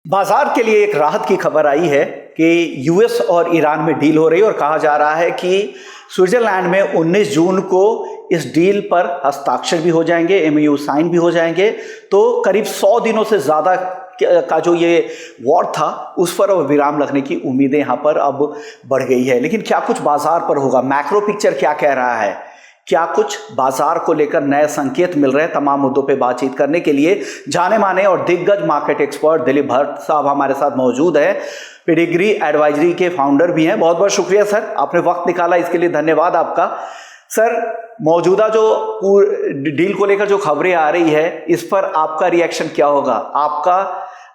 बाजार के लिए एक राहत की खबर आई है कि यूएस और ईरान में डील हो रही है और कहा जा रहा है कि स्विट्जरलैंड में 19 जून को इस डील पर हस्ताक्षर भी हो जाएंगे, एमओयू साइन भी हो जाएंगे। तो करीब 100 दिनों से ज़्यादा का जो ये वॉर था उस पर अब विराम लगने की उम्मीदें यहाँ पर अब बढ़ गई है। लेकिन क्या कुछ बाजार पर होगा, मैक्रो पिक्चर क्या कह रहा है, क्या कुछ बाजार को लेकर नए संकेत मिल रहे हैं? तमाम मुद्दों पे बातचीत करने के लिए जाने माने और दिग्गज मार्केट एक्सपर्ट दिलीप भट्ट साहब हमारे साथ मौजूद है। पेडिग्री एडवाइजरी के फाउंडर भी हैं। बहुत बहुत शुक्रिया सर, आपने वक्त निकाला, इसके लिए धन्यवाद आपका। सर, मौजूदा जो डील को लेकर जो खबरें आ रही है इस पर आपका रिएक्शन क्या होगा?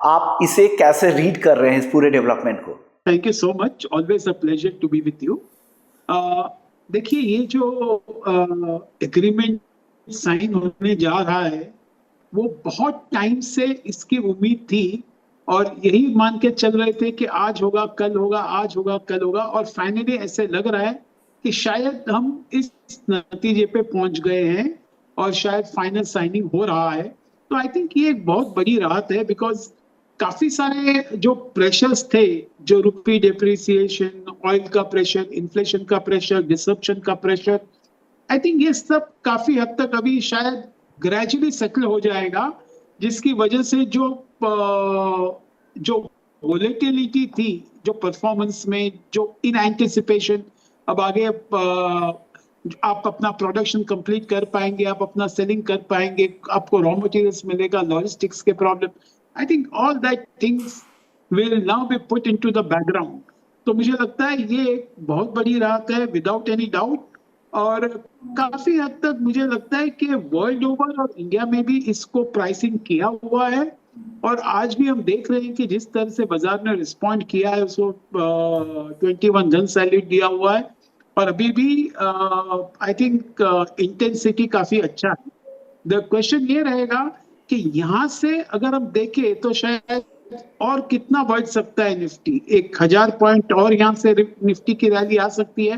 आप इसे कैसे रीड कर रहे हैं, इस पूरे डेवलपमेंट को? Thank you so much, always a pleasure to be with you. देखिए, ये जो एग्रीमेंट साइन होने जा रहा है वो बहुत टाइम से इसकी उम्मीद थी और यही मान के चल रहे थे कि आज होगा कल होगा, आज होगा कल होगा, और फाइनली ऐसे लग रहा है कि शायद हम इस नतीजे पे पहुंच गए हैं और शायद फाइनल साइनिंग हो रहा है। तो आई थिंक ये एक बहुत बड़ी राहत है, बिकॉज काफी सारे जो प्रेशर्स थे, जो रुपी डेप्रिसिएशन, ऑयल का प्रेशर, इन्फ्लेशन का प्रेशर, डिसरप्शन का प्रेशर, आई थिंक ये सब काफी हद तक अभी शायद ग्रेजुअली सेटल हो जाएगा, जिसकी वजह से जो वोलेटिलिटी थी, जो परफॉर्मेंस में, जो इन एंटिसिपेशन अब आगे आप अपना प्रोडक्शन कंप्लीट कर पाएंगे, आप अपना सेलिंग कर पाएंगे, आपको रॉ मटेरियल्स मिलेगा, लॉजिस्टिक्स के problem, I think all that things will now be put into the background. तो मुझे लगता है ये एक बहुत बड़ी राहत है, विदाउट एनी डाउट। और काफी हद तक मुझे लगता है कि वर्ल्ड ओवर और इंडिया में भी इसको प्राइसिंग किया हुआ है, और आज भी हम देख रहे हैं कि जिस तरह से बाजार ने रिस्पॉन्ड किया है, उसको 21 गन सैल्यूट दिया हुआ है, और अभी भी आई थिंक इंटेंसिटी काफी अच्छा है। द क्वेश्चन ये रहेगा कि यहां से अगर हम देखें तो शायद और कितना बढ़ सकता है निफ्टी, 1000 पॉइंट और यहां से निफ्टी की रैली आ सकती है,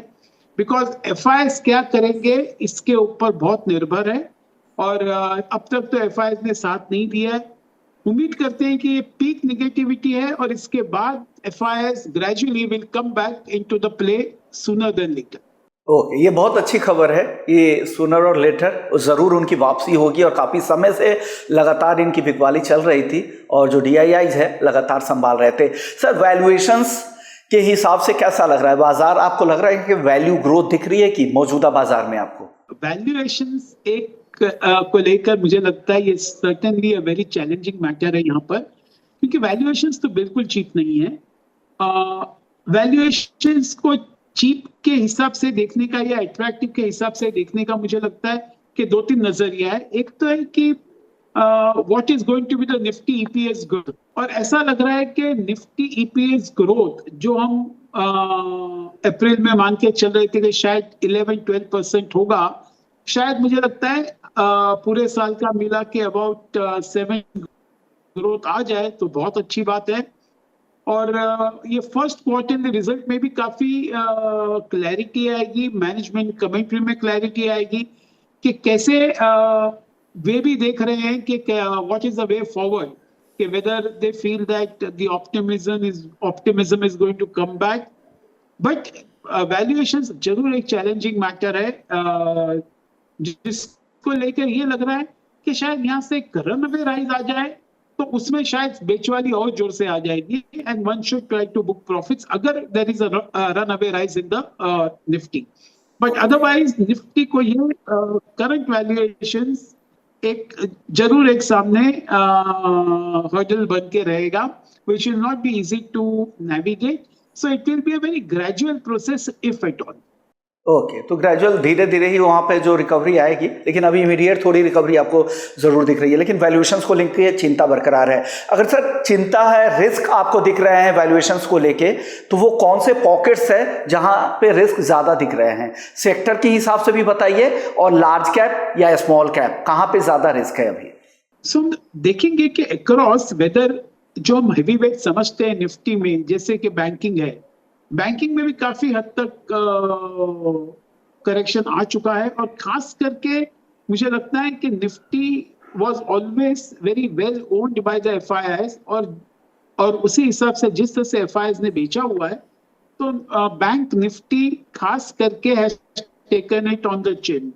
बिकॉज एफआईएस क्या करेंगे इसके ऊपर बहुत निर्भर है, और अब तक तो एफआईएस ने साथ नहीं दिया है। उम्मीद करते हैं कि ये पीक नेगेटिविटी है और इसके बाद FIs gradually will come back into the play sooner than later. Okay, ये बहुत अच्छी खबर है। ये सूनर और लेटर ज़रूर उनकी वापसी होगी, और काफ़ी समय से लगातार इनकी बिकवाली चल रही थी और जो डीआईआईज है लगातार संभाल रहे थे। सर, वैल्यूएशंस के हिसाब से कैसा लग रहा है बाजार? आपको लग रहा है कि वैल्यू ग्रोथ दिख रही है कि मौजूदा बाजार में आपको? वैल्यूएशंस एक को लेकर मुझे लगता है ये certainly a very challenging matter है यहाँ पर, क्योंकि वैल्यूएशंस तो बिल्कुल चीप नहीं है। वैल्यूएशंस को चीप के हिसाब से देखने का या अट्रैक्टिव के हिसाब से देखने का मुझे लगता है कि दो तीन नजरिया है। एक तो है कि what is going to be the Nifty EPS growth, और ऐसा लग रहा है कि निफ्टी ईपीएस ग्रोथ जो हम अप्रैल में मान के चल रहे थे कि शायद 11-12% होगा, शायद मुझे लगता है पूरे साल का मिला के अबाउट 7 ग्रोथ आ जाए तो बहुत अच्छी बात है। और ये फर्स्ट क्वार्टर रिजल्ट में भी काफी क्लैरिटी आएगी, मैनेजमेंट कमेंट्री में क्लैरिटी आएगी कि कैसे वे भी देख रहे हैं कि what is the way forward, कि whether they feel that the optimism is going to come back. But valuations जरूर एक चैलेंजिंग मैटर है, जिसको लेकर ये लग रहा है कि शायद यहाँ से एक रनअवे राइज आ जाए तो उसमें शायद बेचवाली और जोर से आ जाएगी, and one should try to book profits अगर there is a runaway rise in the Nifty. But otherwise Nifty को ये करंट वैल्यूएशंस एक जरूर एक सामने हर्डल बन के रहेगा, which will not be easy to navigate, so it will be a very gradual process if at all. Okay, तो ग्रेजुअल धीरे धीरे ही वहाँ पे जो रिकवरी आएगी, लेकिन अभी इमीडिएट थोड़ी रिकवरी आपको ज़रूर दिख रही है, लेकिन वैल्यूएशंस को लेकर चिंता बरकरार है। अगर सर चिंता है, रिस्क आपको दिख रहे हैं वैल्यूएशंस को लेके, तो वो कौन से पॉकेट्स है जहाँ पे रिस्क ज़्यादा दिख रहे हैं? सेक्टर के हिसाब से भी बताइए, और लार्ज कैप या स्मॉल कैप कहाँ पे ज़्यादा रिस्क है अभी? सो देखेंगे कि अक्रॉस वेदर जो हम हैवी वेट समझते हैं निफ्टी में, जैसे कि बैंकिंग है, बैंकिंग में भी काफी हद तक करेक्शन आ चुका है, और खास करके मुझे लगता है कि Nifty was always very well owned by the FIIs, और उसी हिसाब से जिस तरह से एफआईआईज ने बेचा हुआ है, तो बैंक निफ्टी खास करके has taken it on the chin.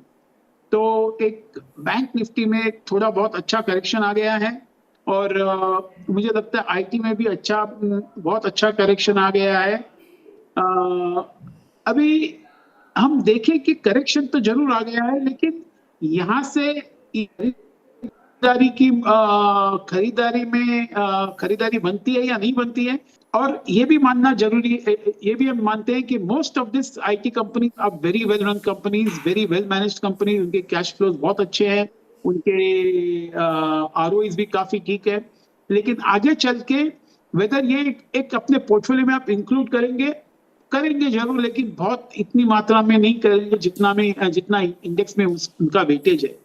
तो एक बैंक निफ्टी में थोड़ा बहुत अच्छा करेक्शन आ गया है, और मुझे लगता है आईटी में भी बहुत अच्छा करेक्शन आ गया है। अभी हम देखें कि करेक्शन तो जरूर आ गया है, लेकिन यहाँ से खरीदारी बनती है या नहीं बनती है। और ये भी मानना जरूरी है, ये भी हम मानते हैं कि most of this IT companies are very well run companies, very well managed companies. उनके कैश फ्लोज बहुत अच्छे हैं, उनके आरओईज भी काफी ठीक है। लेकिन आगे चल के वेदर ये एक अपने पोर्टफोलियो में आप इंक्लूड करेंगे जरूर, लेकिन बहुत इतनी मात्रा में नहीं करेंगे जितना इंडेक्स में उनका वेटेज है।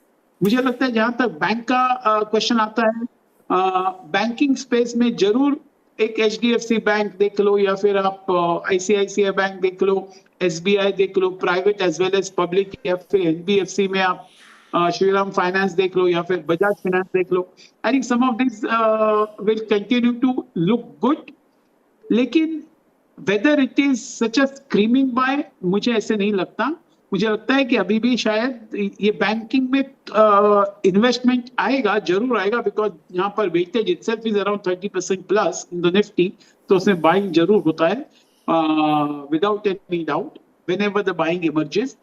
मुझे लगता है जहां तक बैंक का क्वेश्चन आता है, बैंकिंग स्पेस में जरूर एक एचडीएफसी बैंक देख लो, या फिर आप आईसीआईसीआई बैंक देख लो, एसबीआई देख लो, private as well as public, या फिर एनबीएफसी में आप श्रीराम फाइनेंस देख लो, या फिर बजाज फाइनेंस देख लो। I think some of this will continue to look good, लेकिन whether it is such a screaming buy, मुझे ऐसे नहीं लगता। मुझे लगता है कि अभी भी शायद ये बैंकिंग में इन्वेस्टमेंट आएगा, जरूर आएगा, बिकॉज यहाँ पर weightage itself is around 30% plus in the Nifty, तो उसमें बाइंग जरूर होता है without any doubt whenever the buying emerges.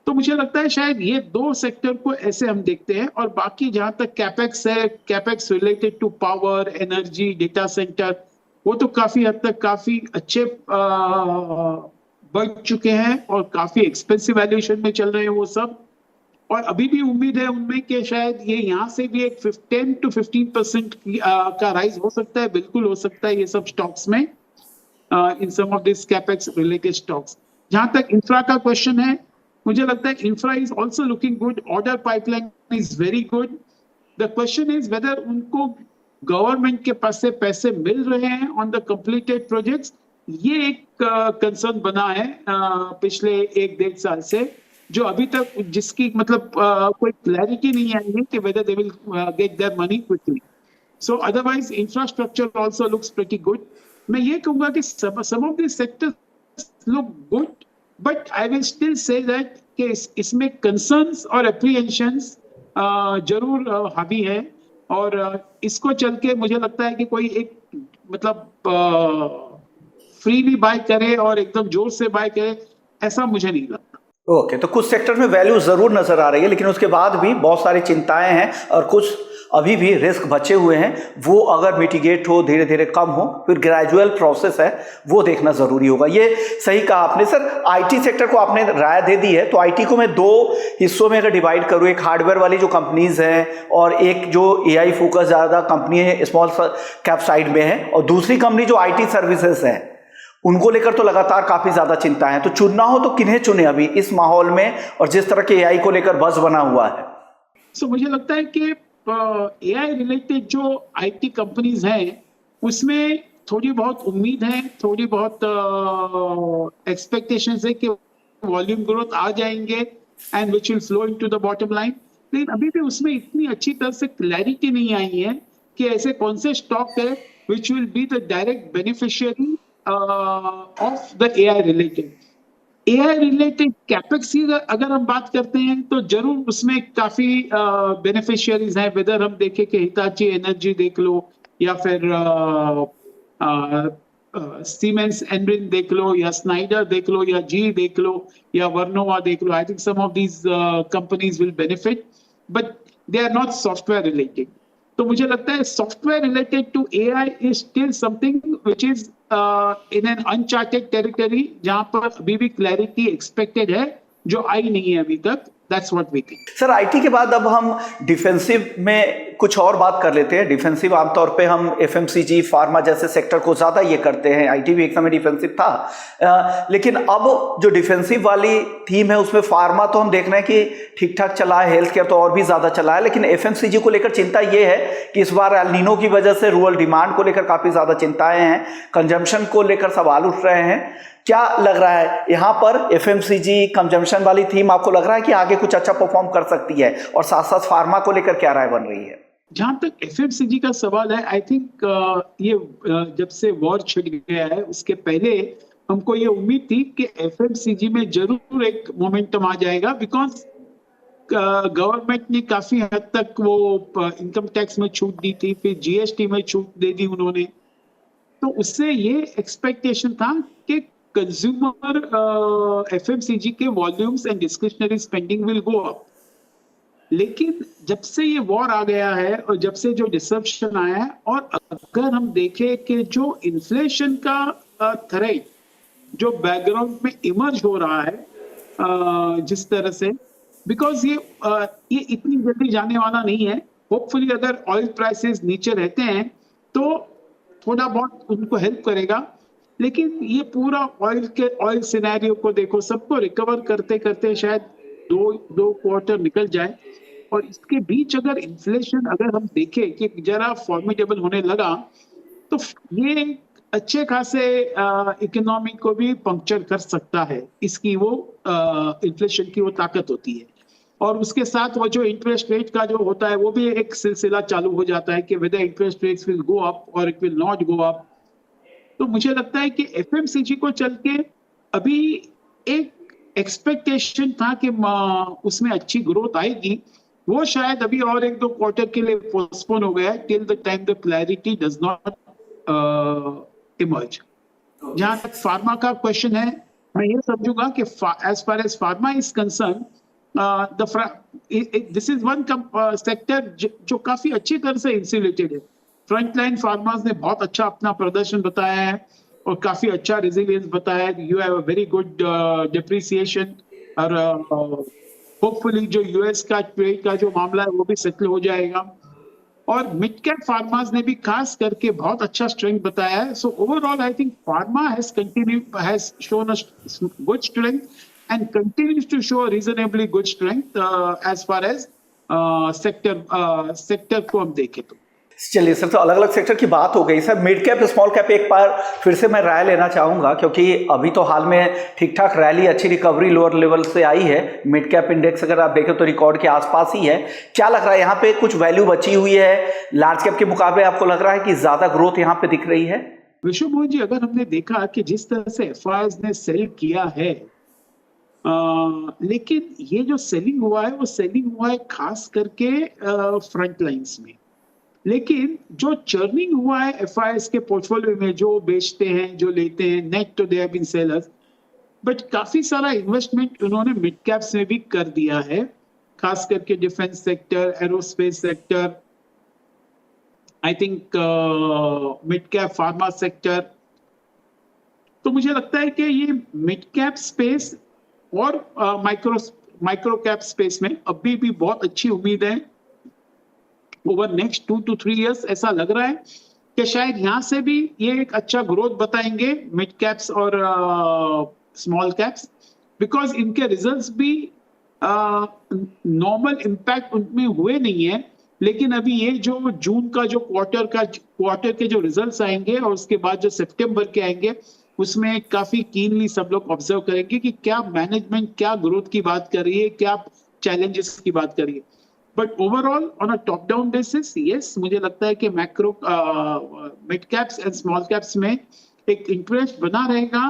तो मुझे लगता है शायद ये दो सेक्टर को ऐसे हम देखते हैं। और बाकी जहां तक कैपेक्स है, capex related to power, energy, data center, वो तो काफी हद तक काफी अच्छे बढ़ चुके हैं और काफी एक्सपेंसिव वैल्यूएशन में चल रहे हैं वो सब। और अभी भी उम्मीद है उनमें कि शायद ये यहाँ से भी एक 10 to 15% का राइज हो सकता है, बिल्कुल हो सकता है ये सब स्टॉक्स में, in some of this capex related stocks. जहां तक इंफ्रा का क्वेश्चन है, मुझे लगता है infra is also looking good, order pipeline is very good. The question is whether उनको गवर्नमेंट के पास से पैसे मिल रहे हैं ऑन द कंप्लीटेड प्रोजेक्ट्स। ये एक कंसर्न बना है पिछले 1-1.5 साल से, जो अभी तक जिसकी मतलब कोई क्लैरिटी नहीं आई है कि whether they will get their money quickly. So otherwise infrastructure also looks pretty good. मैं ये कहूंगा कि some of this sectors look good, but I will still say that कि इसमें कंसर्न्स और एप्रीहेंशंस जरूर हावी है। और इसको चल के मुझे लगता है कि कोई एक मतलब फ्रीली बाय करे और एकदम जोर से बाय करे, ऐसा मुझे नहीं लगता। ओके, तो कुछ सेक्टर में वैल्यू जरूर नजर आ रही है, लेकिन उसके बाद भी बहुत सारी चिंताएं हैं और कुछ अभी भी रिस्क बचे हुए हैं। वो अगर मिटिगेट हो, धीरे धीरे कम हो, फिर ग्रेजुअल प्रोसेस है, वो देखना जरूरी होगा। ये सही कहा आपने सर। आईटी सेक्टर को आपने राय दे दी है, तो आईटी को मैं 2 हिस्सों में अगर डिवाइड करूँ, एक हार्डवेयर वाली जो कंपनीज हैं और एक जो एआई फोकस ज़्यादा कंपनी है स्मॉल कैप साइड में है, और दूसरी कंपनी जो आईटी सर्विसेज है, उनको लेकर तो लगातार काफी ज्यादा चिंता है। तो चुनना हो तो किन्हें चुने अभी इस माहौल में, और जिस तरह के एआई को लेकर बज़ बना हुआ है? सो मुझे लगता है कि एआई रिलेटेड जो आईटी कंपनीज हैं, उसमें थोड़ी बहुत उम्मीद है, थोड़ी बहुत एक्सपेक्टेशंस है कि वॉल्यूम ग्रोथ आ जाएंगे and which will flow into the bottom line. लेकिन अभी भी उसमें इतनी अच्छी तरह से क्लैरिटी नहीं आई है कि ऐसे कौन से स्टॉक है which will be the direct beneficiary of the AI related capex की अगर हम बात करते हैं, तो जरूर उसमें काफी बेनिफिशियरीज हैं। वेदर हम देखें कि हिताची एनर्जी देख लो, या फिर सीमेंस एनरिन देख लो, या स्नाइडर देख लो, या जी देख लो, या वर्नोवा देख लो। I think some of these companies will benefit, but they are not software related. तो मुझे लगता है software related to AI is still something which is in an uncharted territory, जहां पर अभी भी क्लैरिटी एक्सपेक्टेड है, जो आई नहीं है अभी तक। That's what we think. Sir, IT के बाद अब हम डिफेंसिव में कुछ और बात कर लेते हैं। डिफेंसिव आमतौर पे हम एफएमसीजी, फार्मा जैसे सेक्टर को ज़्यादा ये करते हैं। आईटी भी एक समय डिफेंसिव था, लेकिन अब जो डिफेंसिव वाली थीम है उसमें फार्मा तो हम देख रहे हैं कि ठीक ठाक चला है, हेल्थ केयर तो और भी ज़्यादा चला है, लेकिन एफएमसीजी को लेकर चिंता ये है कि इस बार एल नीनो की वजह से रूरल डिमांड को लेकर काफ़ी ज़्यादा चिंताएँ हैं, कंजम्पशन को लेकर सवाल उठ रहे हैं। क्या लग रहा है यहाँ पर एफएमसीजी कंजम्पशन वाली थीम आपको लग रहा है कि आगे कुछ अच्छा परफॉर्म कर सकती है, और साथ साथ फार्मा को लेकर क्या राय बन रही है? जहां तक एफएमसीजी का सवाल है, आई थिंक ये जब से वॉर छिड़ गया है उसके पहले हमको ये उम्मीद थी कि एफएमसीजी में जरूर एक मोमेंटम आ जाएगा, बिकॉज गवर्नमेंट ने काफी हद तक वो इनकम टैक्स में छूट दी थी, फिर जीएसटी में छूट दे दी उन्होंने। तो उससे ये एक्सपेक्टेशन था कि कंज्यूमर एफएमसीजी के volumes and discretionary spending will go up. लेकिन जब से ये वॉर आ गया है और जब से जो डिसरप्शन आया है, और अगर हम देखें कि जो इन्फ्लेशन का थ्रेट जो बैकग्राउंड में इमर्ज हो रहा है जिस तरह से, बिकॉज ये इतनी जल्दी जाने वाला नहीं है। होपफुली अगर ऑयल प्राइसेस नीचे रहते हैं तो थोड़ा बहुत उनको हेल्प करेगा, लेकिन ये पूरा ऑयल सिनेरियो को देखो, सबको रिकवर करते करते शायद दो क्वार्टर निकल जाए। और इसके बीच अगर इन्फ्लेशन अगर हम देखें कि जरा फॉर्मिडेबल होने लगा, तो ये अच्छे खासे इकोनॉमी को भी पंक्चर कर सकता है। इसकी वो इन्फ्लेशन की वो ताकत होती है। और उसके साथ वो जो इंटरेस्ट रेट का जो होता है वो भी एक सिलसिला चालू हो जाता है कि whether interest rates will go up और it will not go up. तो मुझे लगता है कि एफएमसीजी को चल के अभी एक एक्सपेक्टेशन था कि उसमें अच्छी ग्रोथ आएगी, वो शायद अभी और एक दो क्वार्टर के लिए पोस्टपोन हो गया है till the time the clarity does not emerge. जहां तक फार्मा का क्वेश्चन है, मैं ये समझूंगा कि as far as pharma is concern, this is one sector जो काफी अच्छी तरह से इंसुलेटेड है। फ्रंटलाइन फार्मर्स ने बहुत अच्छा अपना प्रदर्शन बताया है और काफी अच्छा रेजिलियंस बताया है। You have a very good depreciation, और होपफुली जो यूएस का ट्रेड का जो मामला है वो भी सेटल हो जाएगा। और मिड कैप फार्मास ने भी खास करके बहुत अच्छा स्ट्रेंथ बताया है। So overall I think pharma has shown a good strength and continues to show reasonably good strength as far as sector को हम देखें तो। चलिए सर, तो अलग अलग सेक्टर की बात हो गई sir. Mid cap small cap एक बार फिर से मैं राय लेना चाहूँगा, क्योंकि अभी तो हाल में ठीक ठाक रैली, अच्छी रिकवरी लोअर लेवल से आई है। मिड कैप इंडेक्स अगर आप देखें तो रिकॉर्ड के आसपास ही है। क्या लग रहा है, यहाँ पे कुछ वैल्यू बची हुई है लार्ज कैप के मुकाबले? आपको लग रहा है कि ज़्यादा ग्रोथ यहाँ पे दिख रही है? विश्व मोहन जी, अगर हमने देखा कि जिस तरह से एफआईआईज ने सेल किया है, लेकिन ये जो सेलिंग हुआ है वो सेलिंग हुआ है खास करके फ्रंट लाइंस में। लेकिन जो चर्निंग हुआ है एफआईआईज के पोर्टफोलियो में, जो बेचते हैं जो लेते हैं, नेट तो they have been sellers, but काफी सारा इन्वेस्टमेंट उन्होंने मिड कैप्स में भी कर दिया है, खास करके defence sector, aerospace sector, I think mid cap pharma sector. तो मुझे लगता है कि ये मिड कैप स्पेस और माइक्रो कैप स्पेस में अभी भी बहुत अच्छी उम्मीद है ओवर नेक्स्ट 2 to 3 years। ऐसा लग रहा है कि शायद यहाँ से भी ये एक अच्छा ग्रोथ बताएंगे मिड कैप्स और स्मॉल कैप्स, बिकॉज इनके रिजल्ट्स भी नॉर्मल इम्पैक्ट उनमें हुए नहीं है। लेकिन अभी ये जो जून का जो क्वार्टर के जो रिजल्ट्स आएंगे और उसके बाद जो सितंबर के आएंगे, उसमें काफी कीनली सब लोग ऑब्जर्व करेंगे कि क्या मैनेजमेंट क्या ग्रोथ की बात कर रही है, क्या चैलेंजेस की बात कर रही है। But overall on a top down basis, yes, मुझे लगता है कि macro mid caps and small caps में एक इंटरेस्ट बना रहेगा,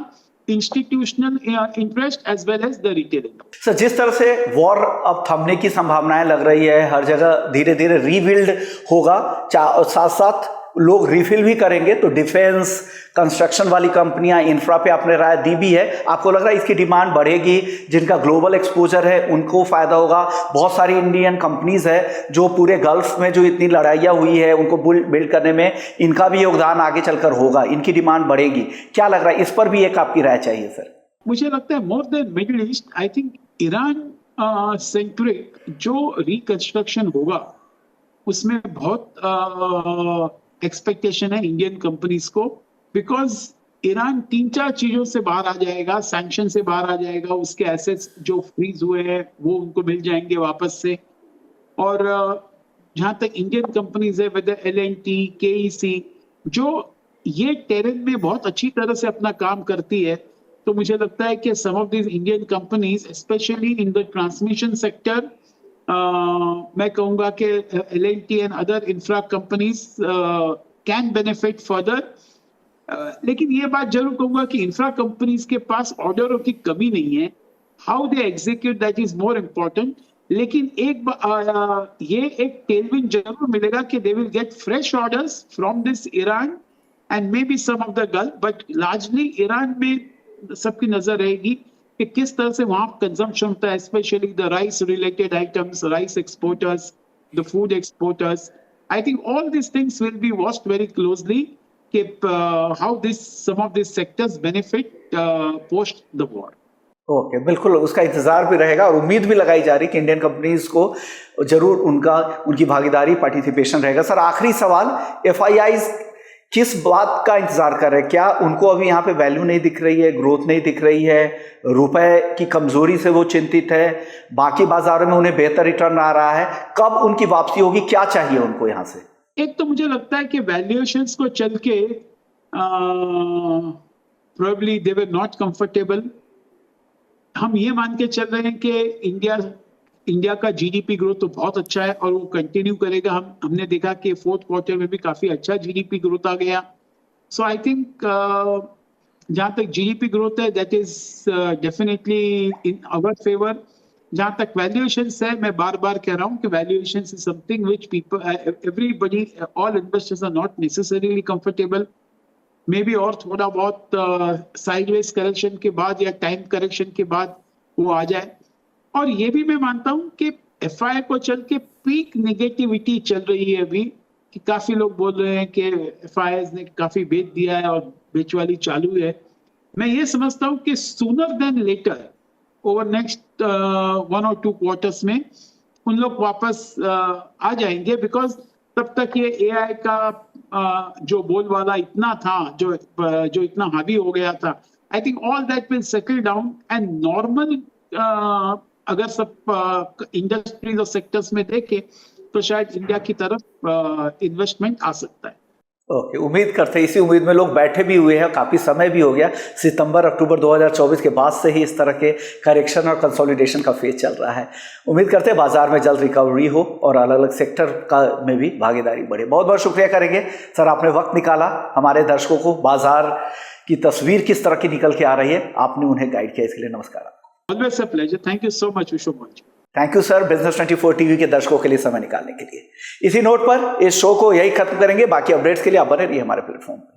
institutional interest as well as the retail. Sir, जिस तरह से वॉर अब थमने की संभावनाएं लग रही है, हर जगह धीरे धीरे रीबिल्ड होगा, साथ साथ लोग रिफिल भी करेंगे, तो डिफेंस, कंस्ट्रक्शन वाली कंपनियां, इंफ्रा पे आपने राय दी भी है। आपको लग रहा है इसकी डिमांड बढ़ेगी? जिनका ग्लोबल एक्सपोजर है उनको फायदा होगा। बहुत सारी इंडियन कंपनीज है जो पूरे गल्फ में जो इतनी लड़ाइयाँ हुई है उनको बिल्ड करने में इनका भी योगदान आगे चलकर होगा, इनकी डिमांड बढ़ेगी। क्या लग रहा है, इस पर भी एक आपकी राय चाहिए सर? मुझे लगता है more than middle east, I think Iran centric जो रिकंस्ट्रक्शन होगा उसमें बहुत एक्सपेक्टेशन है इंडियन कंपनीज को, बिकॉज ईरान 3-4 चीजों से बाहर आ जाएगा, सैंक्शन से बाहर आ जाएगा, उसके एसेट्स जो फ्रीज हुए हैं वो उनको मिल जाएंगे वापस से। और जहां तक इंडियन कंपनीज है, वेदर एल&टी, केईसी, जो ये टेरेन में बहुत अच्छी तरह से अपना काम करती है, तो मुझे लगता है कि some of these Indian companies specially in the transmission sector मैं कहूँगा कि L&T and other infra companies can benefit further. लेकिन ये बात जरूर कहूँगा कि इंफ्रा कंपनीज के पास ऑर्डरों की कमी नहीं है, how they execute that is more important. लेकिन ये एक टेलविंड जरूर मिलेगा कि they will get fresh orders from this Iran and maybe some of the Gulf, but largely Iran में सबकी नजर रहेगी कि किस तरह से वहां कंजम्पशन होता है, specially the rice related items, rice exporters, the food exporters. I think all this things will be watched very closely कि how this some of this sectors benefit post the war. Okay, बिल्कुल उसका इंतजार भी रहेगा और उम्मीद भी लगाई जा रही कि इंडियन कंपनीज को जरूर उनकी भागीदारी, पार्टिसिपेशन रहेगा। सर, आखिरी सवाल, FIIs किस बात का इंतजार कर रहे हैं? क्या उनको अभी यहाँ पे वैल्यू नहीं दिख रही है, ग्रोथ नहीं दिख रही है, रुपए की कमजोरी से वो चिंतित है, बाकी बाजारों में उन्हें बेहतर रिटर्न आ रहा है, कब उनकी वापसी होगी, क्या चाहिए उनको यहाँ से? एक तो मुझे लगता है कि वैल्यूएशंस को चल के probably they were not comfortable. हम ये मान के चल रहे हैं कि इंडिया का जीडीपी ग्रोथ तो बहुत अच्छा है और वो कंटिन्यू करेगा। हमने देखा कि फोर्थ क्वार्टर में भी काफी अच्छा जीडीपी ग्रोथ आ गया। सो आई थिंक जहां तक जीडीपी ग्रोथ है that is definitely in our favour. जहां तक वैल्यूएशंस है, मैं बार बार कह रहा हूं कि valuations is something which people everybody all investors are not necessarily comfortable. Maybe और थोड़ा बहुत साइडवेज करेक्शन के बाद या टाइम करेक्शन के बाद वो आ जाए। और ये भी मैं मानता हूं कि FI को चल के पीक नेगेटिविटी चल रही है अभी, कि काफी लोग बोल रहे हैं कि FIs ने काफी बेच दिया है और बेचवाली चालू है। मैं ये समझता हूं कि sooner than later over next 1 और 2 क्वार्टर्स में उन लोग वापस आ जाएंगे, बिकॉज तब तक ये AI का जो बोलबाला इतना था, जो इतना हावी हो गया था, आई think all that will settle down and normal अगर सब इंडस्ट्रीज और सेक्टर्स में देखें तो शायद इंडिया की तरफ इन्वेस्टमेंट आ सकता है। ओके, उम्मीद करते हैं, इसी उम्मीद में लोग बैठे भी हुए हैं, काफ़ी समय भी हो गया। सितंबर अक्टूबर 2024 के बाद से ही इस तरह के करेक्शन और कंसोलिडेशन का फेज चल रहा है। उम्मीद करते हैं बाजार में जल्द रिकवरी हो और अलग अलग सेक्टर का में भी भागीदारी बढ़े। बहुत बहुत शुक्रिया करेंगे सर, आपने वक्त निकाला हमारे दर्शकों को बाजार की तस्वीर किस तरह की निकल के आ रही है, आपने उन्हें गाइड किया, इसके लिए नमस्कार। Always a pleasure. Thank you so much, Vishwamon. Thank you sir, business 24 TV के दर्शकों के लिए समय निकालने के लिए। इसी नोट पर इस शो को यही खत्म करेंगे। बाकी अपडेट्स के लिए आप बने रहिए हमारे प्लेटफॉर्म पर।